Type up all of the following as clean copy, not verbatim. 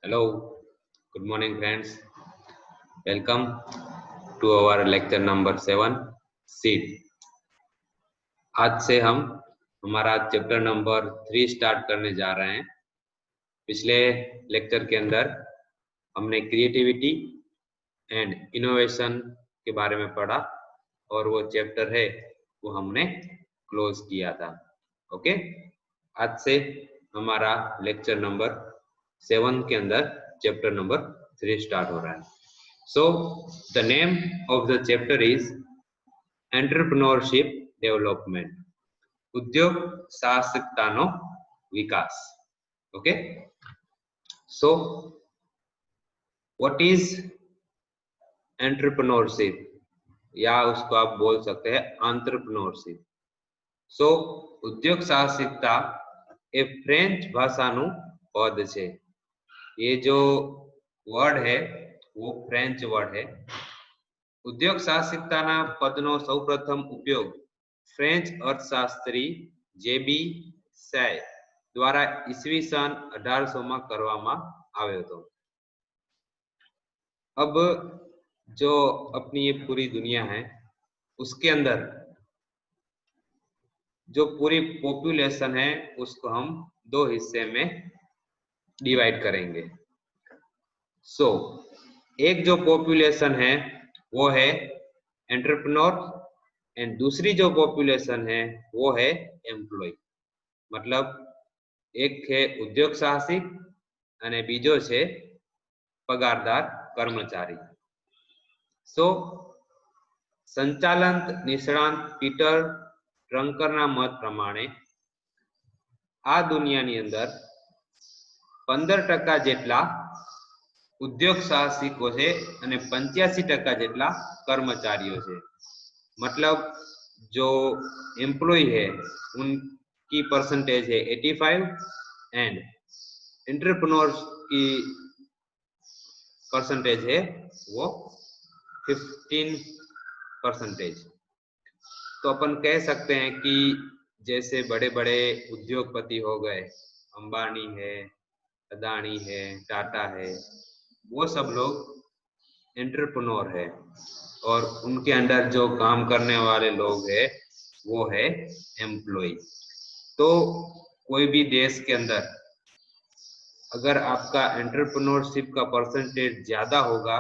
Hello, good morning, friends. Welcome to our lecture number 7 seed. आज से हम हमारा चैप्टर नंबर 3 स्टार्ट करने जा रहे हैं। पिछले लेक्चर के अंदर हमने क्रिएटिविटी एंड इनोवेशन के बारे में पढ़ा और वो चैप्टर है वो हमने क्लोज किया था। ओके, आज से हमारा लेक्चर नंबर 7 के अंदर चैप्टर नंबर 3 स्टार्ट हो रहा है। So the name of the chapter is Entrepreneurship Development, ઉદ્યોગ સાહસિકતાનો વિકાસ. Okay, so what is entrepreneurship या उसको आप बोल सकते हैं entrepreneurship. So ઉદ્યોગ સાહસિકતા એ ફ્રેન્ચ ભાષાનું પદ છે. ये जो વર્ડ है वो फ्रेंच वर्ड है. ઉદ્યોગ સાહસિકતાના પદનો સૌપ્રથમ ઉપયોગ ફ્રેન્ચ અર્થશાસ્ત્રી જેબી સેય દ્વારા ઈસવીસન 1800 માં કરવામાં આવ્યો હતો. अब जो अपनी ये पूरी दुनिया है उसके अंदर जो पूरी पॉपुलेशन है उसको हम दो हिस्से में डिवाइड करेंगे. सो एक जो पॉपुलेशन है वो है एंटरप्रेन्योर एंड दूसरी जो पॉपुलेशन है वो है एम्प्लॉय. मतलब एक है उद्योग साहसिक અને બીજો છે પગારદાર કર્મચારી. સો સંચાલન નિષ્ણાંત પીટર ટ્રંકરના મત પ્રમાણે આ દુનિયાની અંદર 15% જેટલા उद्योग साहसिकों से અને 85% જેટલા કર્મચારીઓ છે. मतलब जो एम्प्लॉय है उनकी परसेंटेज है 85 एंड एंटरप्रेन्योर्स की परसेंटेज है वो 15%. तो अपन कह सकते हैं कि जैसे बड़े बड़े उद्योगपति हो गए, अंबानी है, अदानी है, टाटा है, वो सब लोग एंटरप्रेन्योर है और उनके अंडर जो काम करने वाले लोग हैं वो है एम्प्लॉय. तो कोई भी देश के अंदर अगर आपका एंटरप्रेन्योरशिप का परसेंटेज ज्यादा होगा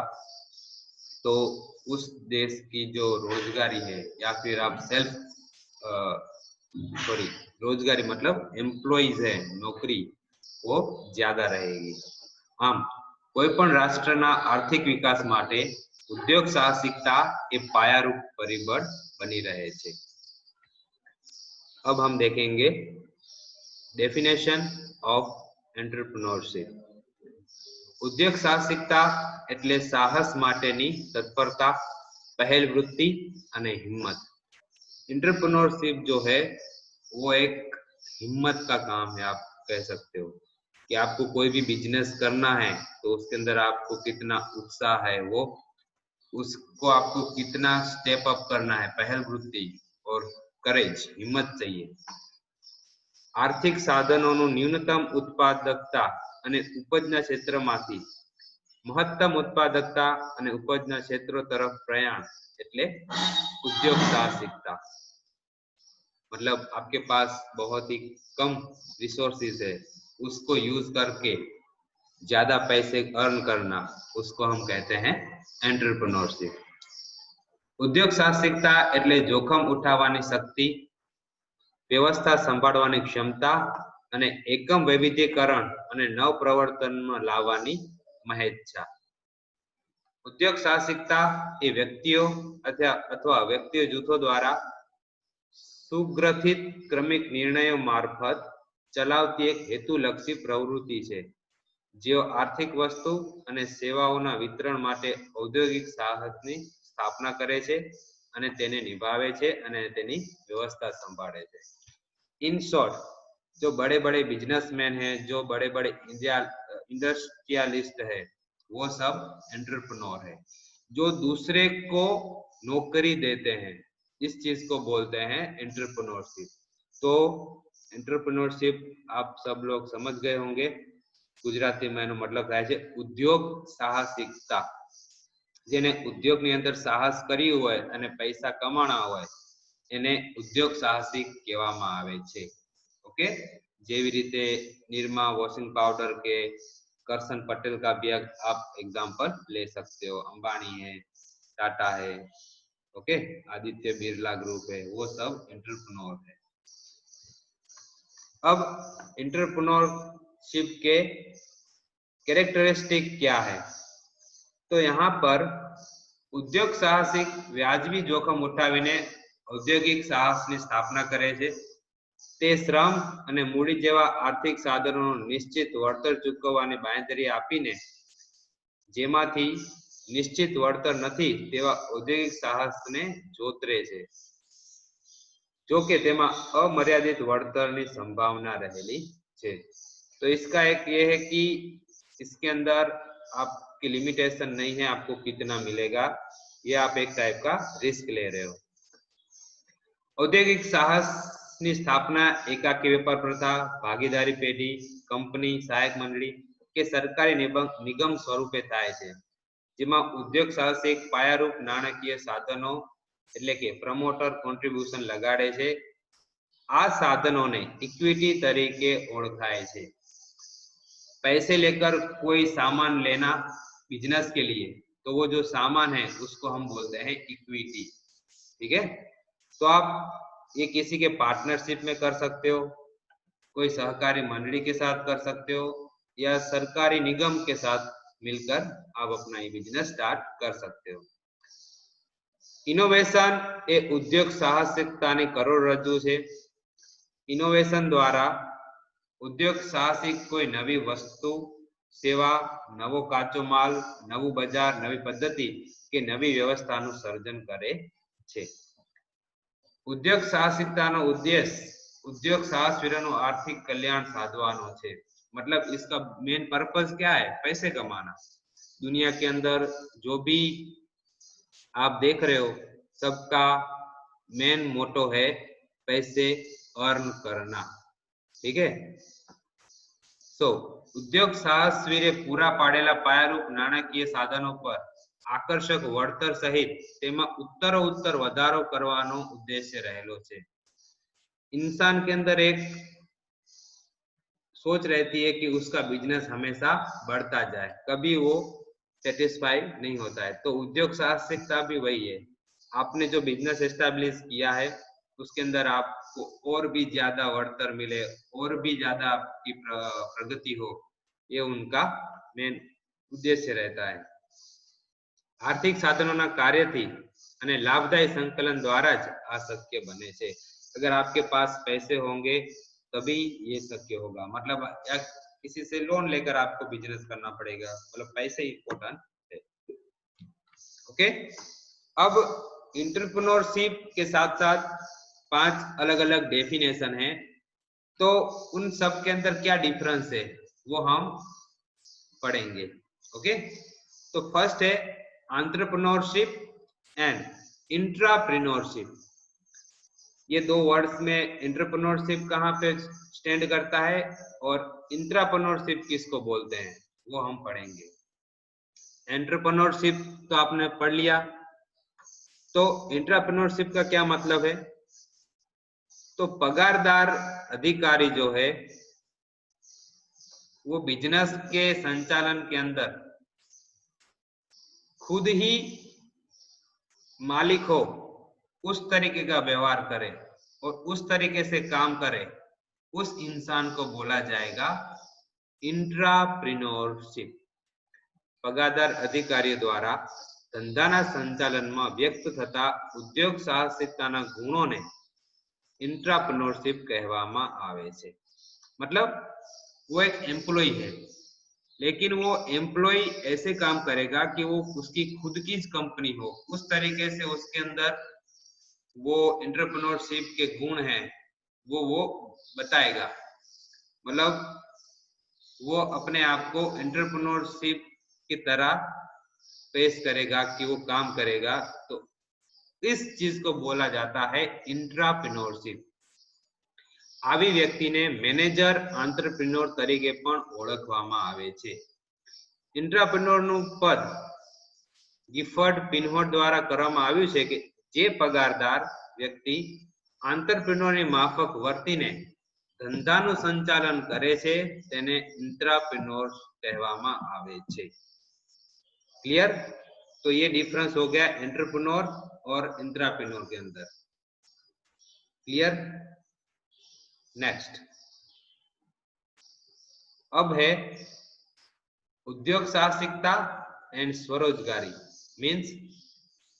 तो उस देश की जो रोजगारी है या फिर आप रोजगारी मतलब एम्प्लॉइज है, नौकरी वो ज्यादा रहेगी. આમ કોઈ પણ રાષ્ટ્રના આર્થિક વિકાસ માટે ઉદ્યોગ સાહસિકતા એ પાયારૂપ પરિબળ બની રહે છે. अब हम देखेंगे डेफिनेशन ऑफ एंटरप्रेन्योरशिप. उद्योग साहसिकता એટલે સાહસ માટેની તત્પરતા, પહેલ વૃત્તિ અને हिम्मत. एंटरप्रेन्योरशिप जो है वो एक हिम्मत का काम है. आप कह सकते हो कि आपको कोई भी बिजनेस करना है तो उसके अंदर आपको कितना उत्साह है, वो उसको आपको कितना स्टेप अप करना है, पहल वृत्ति और करेज, हिम्मत चाहिए. आर्थिक साधनोનું न्यूनतम उत्पादकता અને ઉપજના ક્ષેત્રમાંથી મહત્તમ ઉત્પાદકતા અને ઉપજના ક્ષેત્રો તરફ પ્રયાણ એટલે ઉદ્યોગ સાહસિકતા. मतलब आपके पास बहुत ही कम रिसोर्सेज है, उसको यूज करके ज्यादा पैसे अर्न करना, उसको हम कहते हैं एंटरप्रेन्योरशिप. उद्योग साहसिकता એટલે જોખમ ઉઠાવવાની શક્તિ, વ્યવસ્થા સંભાળવાની ક્ષમતા અને એકમ વૈવિધ્યકરણ અને નવ પ્રવર્તનમાં લાવવાની મહેચ્છા. ઉદ્યોગ સાહસિકતા એ વ્યક્તિઓ અથવા વ્યક્તિઓ જૂથો દ્વારા સુગ્રથિત ક્રમિક નિર્ણયો મારફત ચલાવતી એક હેતુલક્ષી પ્રવૃત્તિ છે જેઓ આર્થિક વસ્તુ અને સેવાઓના વિતરણ માટે ઔદ્યોગિક સાહસની સ્થાપના કરે છે અને તેને નિભાવે છે અને તેની વ્યવસ્થા સંભાળે છે. इन शॉर्ट जो बड़े बड़े बिजनेसमैन हैं, जो बड़े बड़े इंडस्ट्रियलिस्ट है, वो सब एंटरप्रेन्योर है. जो दूसरे को नौकरी देते हैं इस चीज को बोलते हैं एंटरप्रेन्योरशिप. तो एंटरप्रेन्योरशिप आप सब लोग समझ गए होंगे ગુજરાતીમાં એનો મતલબ થાય છે ઉદ્યોગ સાહસિકતા. જેને ઉદ્યોગની અંદર સાહસ કર્યું હોય અને પૈસા કમાણા હોય એને ઉદ્યોગ સાહસિક કહેવામાં આવે છે. ओके, જેવી રીતે નિરમા वॉशिंग पाउडर के करसन पटेल का भी आप एग्जाम्पल ले सकते हो. अंबानी है, टाटा है, ओके, आदित्य बिरला ग्रुप है, वो सब एंटरप्रेन्योर है. अब एंटरप्रेन्योरशिप के कैरेक्टरिस्टिक क्या है? तो यहाँ पर ઉદ્યોગ સાહસિક વ્યાજબી જોખમ ઉઠાવીને ઔદ્યોગિક સાહસની સ્થાપના કરે છે. તે શ્રમ અને મૂડી જેવા આર્થિક સાધનોનું નિશ્ચિત વળતર ચૂકવવાની બાંયધરી આપીને જેમાંથી નિશ્ચિત વળતર નથી તેવા ઔદ્યોગિક સાહસને જોતરે છે. જો કે તેમાં અમર્યાદિત વળતરની संभावना રહેલી છે. तो इसका एक ये है कि इसके अंदर आपकी लिमिटेशन नहीं है आपको कितना मिलेगा, ये आप एक टाइप का रिस्क ले रहे हो. औद्योगिक साहसની સ્થાપના એકાકી વેપાર પ્રથા, ભાગીદારી પેઢી, કંપની, સહાયક મંડળી કે સરકારી નિગમ સ્વરૂપે થાય છે, જેમાં ઉદ્યોગ સાહસિક પાયારૂપ નાણાકીય સાધનો એટલે કે પ્રમોટર કોન્ટ્રીબ્યુશન લગાડે છે. આ સાધનોને ઇક્વિટી તરીકે ઓળખાય છે. पैसे लेकर कोई सामान लेना बिजनेस के लिए, तो वो जो सामान है उसको हम बोलते हैं इक्विटी. ठीक है, तो आप ये किसी के पार्टनरशिप में कर सकते हो, कोई सहकारी मंडली के साथ कर सकते हो, या सरकारी निगम के साथ मिलकर आप अपना ये बिजनेस स्टार्ट कर सकते हो. इनोवेशन ए उद्योग साहसिकतानी करोड़रज्जु છે. इनोवेशन द्वारा उद्योग साहसिक कोई नवी वस्तु, सेवा, नवो काचो माल, नवू बजार, नवी पद्धति के नवी व्यवस्थाનું સર્જન કરે છે. ઉદ્યોગ સાહસિકતાનો ઉદ્દેશ્ય उद्योग साहसवीरों आर्थिक कल्याण साधवानो છે. मतलब इसका मेन पर्पस क्या है? पैसे कमाना. दुनिया के अंदर जो भी आप देख रहे हो सबका मेन मोटो है पैसे अर्न करना. ठीक है, सो उद्योग साहसवीरे पूरा पाडेला पायारूप नाણાકીય साधनों पर आकर्षक वळतर सहित तेमा उत्तरोत्तर વધારો કરવાનો ઉદ્દેશ્ય રહેલો છે. इंसान के अंदर एक सोच रहती है कि उसका बिजनेस हमेशा बढ़ता जाए, कभी वो सेटिस्फाई नहीं होता है. तो उद्योग साहसिकता भी वही है. आपने जो बिजनेस एस्टेब्लिश किया है उसके अंदर आपको और भी ज्यादा वळतर मिले, और भी ज्यादा आपकी प्रगति हो, ये उनका मेन उद्देश्य रहता है. आर्थिक साधनों कार्यथी અને લાભદાયી સંકલન દ્વારા જ આ શક્ય બને છે. अगर आपके पास पैसे होंगे तभी ये शक्य होगा. मतलब किसी से लोन लेकर आपको बिजनेस करना पड़ेगा, मतलब पैसे इंपॉर्टेंट है. ओके, अब एंटरप्रेन्योरशिप के साथ साथ 5 अलग अलग डेफिनेशन है. तो उन सब के अंदर क्या डिफरेंस है वो हम पढ़ेंगे. ओके, तो फर्स्ट है एंटरप्रेन्योरशिप एंड इंट्राप्रेन्योरशिप. ये दो वर्ड्स में एंटरप्रेन्योरशिप कहाँ पे स्टैंड करता है और इंट्राप्रेन्योरशिप किसको बोलते हैं वो हम पढ़ेंगे. एंटरप्रेन्योरशिप तो आपने पढ़ लिया, तो इंट्राप्रेन्योरशिप का क्या मतलब है? तो पगारदार अधिकारी जो है वो बिजनेस के संचालन के अंदर खुद ही मालिक हो, उस तरीके का व्यवहार करे और उस तरीके से काम करे, उस इंसान को बोला जाएगा इंट्राप्रेन्योरशिप. पगारदार अधिकारी द्वारा धंधाना संचालन में व्यक्त थता उद्योग साहसिकताना गुणोने इंट्राप्रेन्योरशिप कहवामां आवे छे. मतलब वो एक एम्प्लॉय है, लेकिन वो एम्प्लॉय ऐसे काम करेगा कि वो उसकी खुद की कंपनी हो, उस तरीके से उसके अंदर वो एंटरप्रेन्योरशिप के गुण हैं वो बताएगा. मतलब वो अपने आप को एंटरप्रेन्योरशिप की तरह पेश करेगा कि वो काम करेगा. तो इस चीज को बोला जाता है इंट्राप्रेन्योरशिप. આવી વ્યક્તિને મેનેજર આંત્રપ્રિન્યોર તરીકે પણ ઓળખવામાં આવે છે. ઇન્ટ્રાપ્રિન્યોરનું પદ ગિફર્ડ પિનહોટ દ્વારા કરવામાં આવ્યું છે કે જે પગારદાર વ્યક્તિ આંત્રપ્રિન્યોરની માફક વર્તીને ધંધાનું સંચાલન કરે છે તેને इंट्राप्रेन्योर કહેવામાં આવે છે. क्लियर? तो ये डिफरेंस हो गया एंटरप्रेन्योर और इंट्राप्रेन्योर के अंदर. क्लियर? नेक्स्ट अब है उद्योग साहसिकता एंड स्वरोजगारी means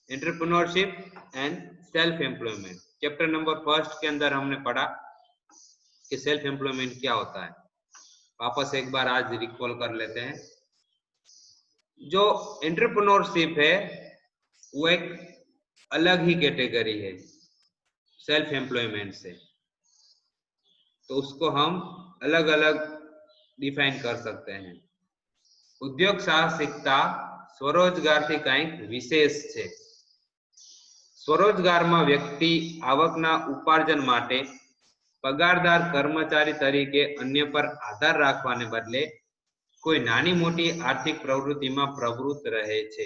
entrepreneurship and self employment. Chapter number 1 के अंदर हमने पढ़ा कि सेल्फ एम्प्लॉयमेंट क्या होता है. वापस एक बार आज रिकॉल कर लेते हैं. जो एंटरप्रेन्योरशिप है वो एक अलग ही कैटेगरी है सेल्फ एम्प्लॉयमेंट से, तो उसको हम अलग अलग डिफाइन कर सकते हैं. उद्योग साहसिकता स्वरोजगार थी कंईक विशेष छे. स्वरोजगाરમાં વ્યક્તિ આવકના ઉપાર્જન માટે પગારદાર કર્મચારી તરીકે અન્ય પર આધાર રાખવાને બદલે कोई नानी मोटी आर्थिक प्रवृत्ति में प्रवृत्त रहे छे.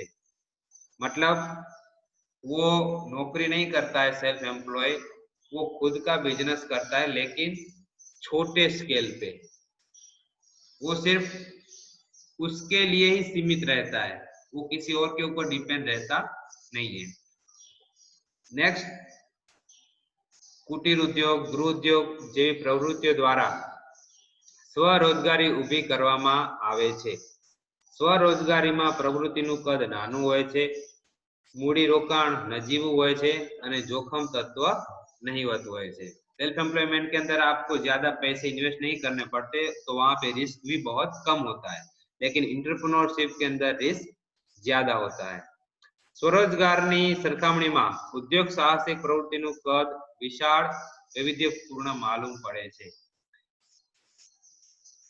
मतलब वो नौकरी नहीं करता है सेल्फ एम्प्लॉय, वो खुद का बिजनेस करता है लेकिन छोटे स्केल पे. वो सिर्फ उसके लिए ही सीमित रहता है, वो किसी और के ऊपर डिपेंड रहता नहीं है. नेक्स्ट कुटीर उद्योग गृह उद्योग જેવી પ્રવૃત્તિઓ દ્વારા સ્વરોજગારી ઊભી કરવામાં આવે છે. સ્વરોજગારીમાં પ્રવૃત્તિનું કદ નાનું હોય છે, મૂડી રોકાણ નજીવું હોય છે અને જોખમ તત્વ નહીવત હોય છે. सेल्फ एम्प्लॉयमेंट के अंदर आपको ज्यादा पैसे इन्वेस्ट नहीं करने पड़ते, तो वहां पे रिस्क भी बहुत कम होता है. लेकिन एंटरप्रेन्योरशिप के अंदर रिस्क ज्यादा होता है. स्वरोजगाરની સરખામણીમાં ઉદ્યોગ સાહસિક પ્રવૃત્તિનું કદ વિશાળ વૈવિધ્યપૂર્ણ માલુમ પડે છે.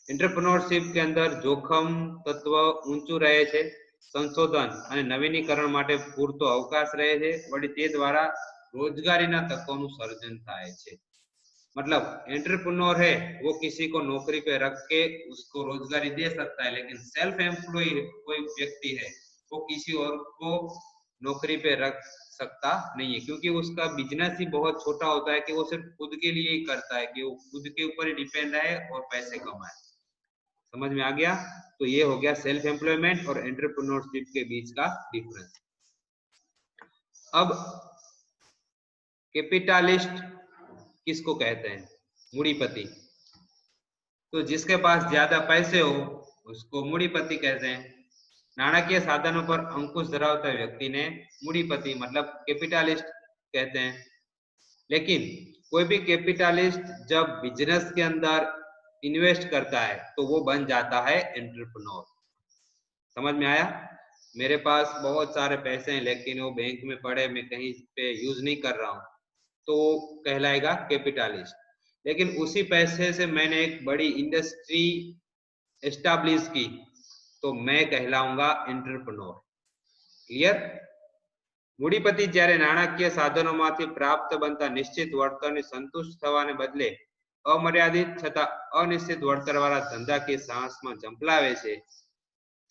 एंटरप्रेन्योरशिप के अंदर जोखम तत्व ऊंचू रहे छे, संशोधन અને નવીનીકરણ માટે પૂરતો અવકાશ રહે છે, વળી તે દ્વારા રોજગારીના તકોનું સર્જન થાય છે. मतलब एंटरप्रेन्योर है वो किसी को नौकरी पे रख के उसको रोजगारी दे सकता है, लेकिन सेल्फ एम्प्लॉय कोई व्यक्ति है वो किसी और को नौकरी पे रख सकता नहीं है, क्योंकि उसका बिजनेस ही बहुत छोटा होता है कि वो सिर्फ खुद के लिए ही करता है, कि वो खुद के ऊपर ही डिपेंड है और पैसे कमाए. समझ में आ गया? तो ये हो गया सेल्फ एम्प्लॉयमेंट और एंटरप्रेन्योरशिप के बीच का डिफरेंस. अब कैपिटलिस्ट किसको कहते हैं? मूड़ीपति. तो जिसके पास ज्यादा पैसे हो उसको मूड़ीपति कहते हैं. नाणकीय साधनों पर अंकुश धरावता व्यक्ति ने मूड़ीपति मतलब कैपिटलिस्ट कहते हैं. लेकिन कोई भी कैपिटलिस्ट जब बिजनेस के अंदर इन्वेस्ट करता है तो वो बन जाता है एंटरप्रेन्योर. समझ में आया? मेरे पास बहुत सारे पैसे हैं लेकिन वो बैंक में पड़े, मैं कहीं पे यूज नहीं कर रहा हूँ, तो कहलाएगा कैपिटलिस्ट. लेकिन उसी पैसे से मैंने एक बड़ी इंडस्ट्री एस्टैब्लिश की तो मैं कहलाऊंगा एंटरप्रेन्योर. क्लियर? મૂડીપતિ જ્યારે નાણાકીય સાધનોમાંથી પ્રાપ્ત બનતા નિશ્ચિત વળતરની સંતુષ્ટ થવાને બદલે અમર્યાદિત છતાં અનિશ્ચિત વળતરવાળા ધંધાકીય સાહસમાં ઝંપલાવે છે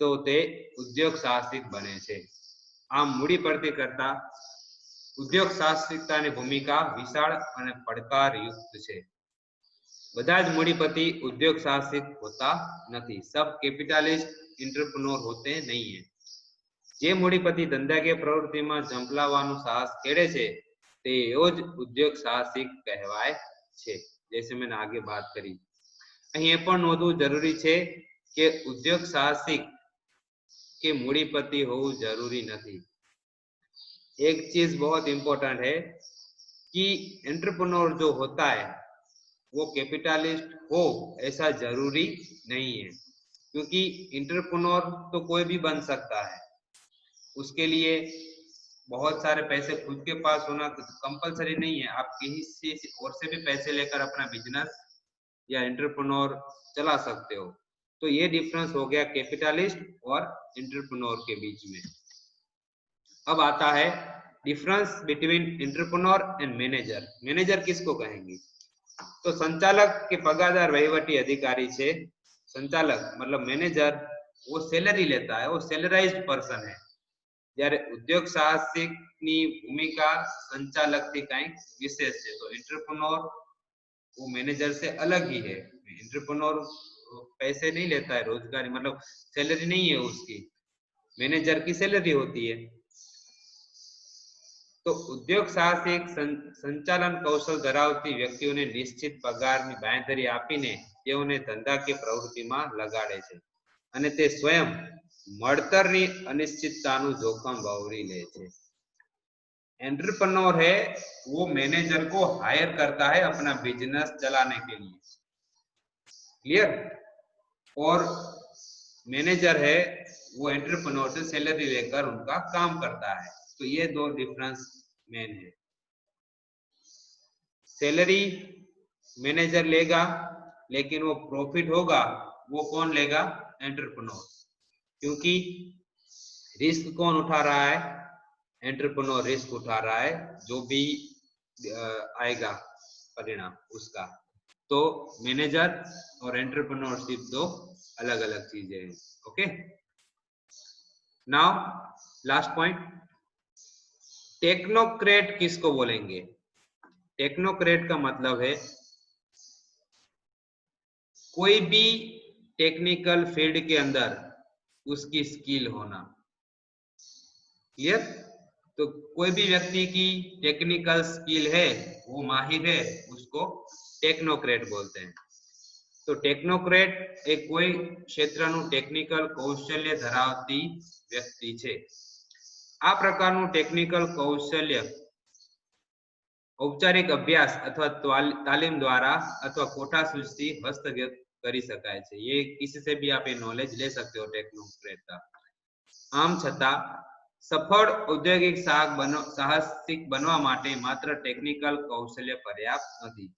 તો તે ઉદ્યોગ સાહસિક બને છે. આમ મૂડીપતિ કરતા ઉદ્યોગ સાહસિકતાની ભૂમિકા વિશાળ અને પડકારયુક્ત છે. બધા જ મૂડીપતિ ઉદ્યોગ સાહસિક હોતા નથી. सब कैपिटलिस्ट एंटरप्रेन्योर होते नहीं है. જે મૂડીપતિ ધંધાકીય પ્રવૃત્તિમાં ઝંપલાવવાનું સાહસ ખેડે છે તેઓ જ ઉદ્યોગ સાહસિક કહેવાય છે. जैसे मैंने आगे बात करी. અહીં એ પણ નોંધવું જરૂરી છે કે ઉદ્યોગ સાહસિક કે મૂડીપતિ હોવું જરૂરી નથી. एक चीज बहुत इंपॉर्टेंट है कि एंटरप्रेन्योर जो होता है वो कैपिटलिस्ट हो ऐसा जरूरी नहीं है, क्योंकि एंटरप्रेन्योर तो कोई भी बन सकता है. उसके लिए बहुत सारे पैसे खुद के पास होना कंपलसरी नहीं है. आप किसी और से भी पैसे लेकर अपना बिजनेस या एंटरप्रेन्योर चला सकते हो. तो ये डिफरेंस हो गया कैपिटलिस्ट और एंटरप्रेन्योर के बीच में. अब आता है difference between entrepreneur and manager. Manager किसको कहेंगे? तो संचालक के पगारदार वहीवटी अधिकारी छे। संचालक मतलब मैनेजर वो सैलरी लेता है, वो सैलराइज्ड पर्सन है। જ્યારે ઉદ્યોગ સાહસિકની ભૂમિકા સંચાલકથી કંઈક વિશેષ છે। તો એન્ટરપ્રેન્યોર वो मैनेजर से अलग ही है। एंटरप्रेन्योर पैसे नहीं लेता है, रोजगारी मतलब सैलरी नहीं है उसकी, मैनेजर की सैलरी होती है। तो उद्योग साहसिक संचालन कौशल धरावती व्यक्तिओने निश्चित पगाરની બાંયધરી આપીને તેઓને ધંધાકીય પ્રવૃત્તિમાં લગાડે છે અને તે સ્વયં મળતરની અનિશ્ચિતતાનું જોખમ વાવરી લે છે। एंटरप्रेन्योर है वो मैनेजर को हायर करता है अपना बिजनेस चलाने के लिए, क्लियर। और मैनेजर है वो एंटरप्रेन्योर से सैलरी लेकर उनका काम करता है। तो ये दो डिफरेंस मेन है। सैलरी मैनेजर लेगा लेकिन वो प्रॉफिट होगा वो कौन लेगा? एंटरप्रेन्योर। क्योंकि रिस्क कौन उठा रहा है? एंटरप्रेन्योर रिस्क उठा रहा है, जो भी आएगा परिणाम उसका। तो मैनेजर और एंटरप्रेन्योरशिप दो अलग अलग चीजें हैं। Okay, now last point, technocrat किसको बोलेंगे? टेक्नोक्रेट का मतलब है कोई भी टेक्निकल फील्ड के अंदर उसकी स्किल होना, क्लियर। तो कोई भी व्यक्ति की टेक्निकल स्किल है, वो माहिर है, उसको टेक्नोक्रेट बोलते हैं। तो टेक्नोक्रेट एक कोई क्षेत्रનું ટેકનિકલ કૌશલ્ય ધરાવતી વ્યક્તિ છે। આ પ્રકારનું ટેકનિકલ કૌશલ્ય औपचारिक अभ्यास अथवा तालीम द्वारा अथवा कोटा सूची हस्तगत करी शकाय छे। ये किसी से भी आप ये नॉलेज ले सकते हो टेक्नोक्रेट का। आम छता सफल औद्योगिक साहसिक बनवा माटे मात्र टेक्निकल कौशल्य पर्याप्त नहीं।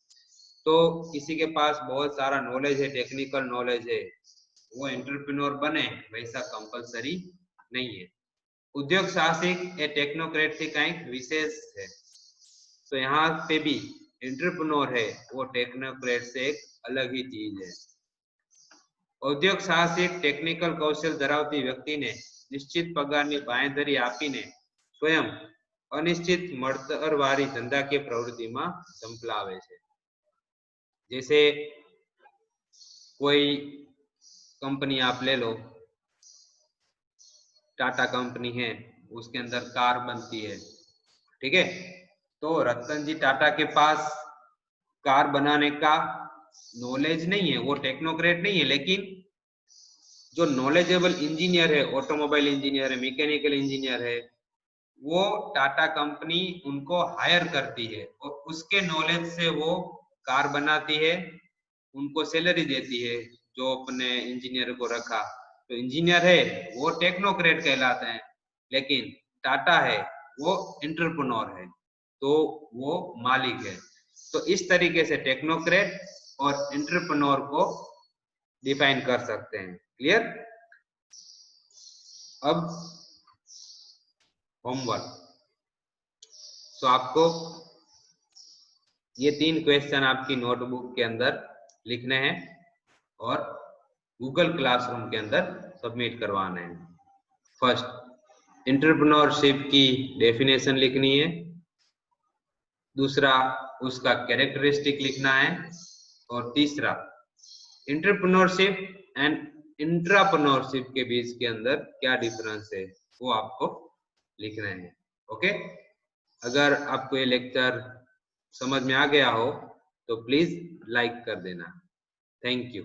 तो किसी के पास बहुत सारा नॉलेज है, टेक्निकल नॉलेज है, वो एंटरप्रेन्योर बने वैसा कंपलसरी नहीं है। उद्योग साहसिक ए टेक्नोक्रेट थी कहीं विशेष है। तो यहाँ पे भी एंटरप्रेन्योर है वो टेक्नोक्रेट से एक अलग ही चीज है। औद्योग साहसिक टेक्निकल कौशल धरावती व्यक्ति ने निश्चित पगाરની બાંયધરી આપીને स्वयं अनिश्चित મળતરવાળી ધંધાકીય પ્રવૃત્તિમાં સંપલાવે છે। जैसे कोई कंपनी आप ले लो, टाटा कंपनी है, उसके अंदर कार बनती है, ठीक है। तो रतन जी टाटा के पास कार बनाने का नॉलेज नहीं है, वो टेक्नोक्रेट नहीं है, लेकिन जो नॉलेजेबल इंजीनियर है, ऑटोमोबाइल इंजीनियर है, मैकेनिकल इंजीनियर है, वो टाटा कंपनी उनको हायर करती है और उसके नॉलेज से वो कार बनाती है, उनको सैलरी देती है जो अपने इंजीनियर को रखा। तो इंजीनियर है वो टेक्नोक्रेट कहलाते हैं, लेकिन टाटा है वो एंटरप्रेन्योर है, तो वो मालिक है। तो इस तरीके से टेक्नोक्रेट और एंटरप्रेन्योर को डिफाइन कर सकते हैं, क्लियर। अब होमवर्क, तो आपको ये 3 क्वेश्चन आपकी नोटबुक के अंदर लिखने हैं और गूगल क्लासरूम के अंदर सबमिट करवाने हैं। फर्स्ट, एंटरप्रेन्योरशिप की डेफिनेशन लिखनी है। दूसरा, उसका कैरेक्टरिस्टिक लिखना है। और तीसरा, एंटरप्रेन्योरशिप एंड इंट्राप्रेन्योरशिप के बीच के अंदर क्या डिफरेंस है वो आपको लिखना है। ओके, अगर आपको ये लेक्चर समझ में आ गया हो तो प्लीज लाइक कर देना। Thank you.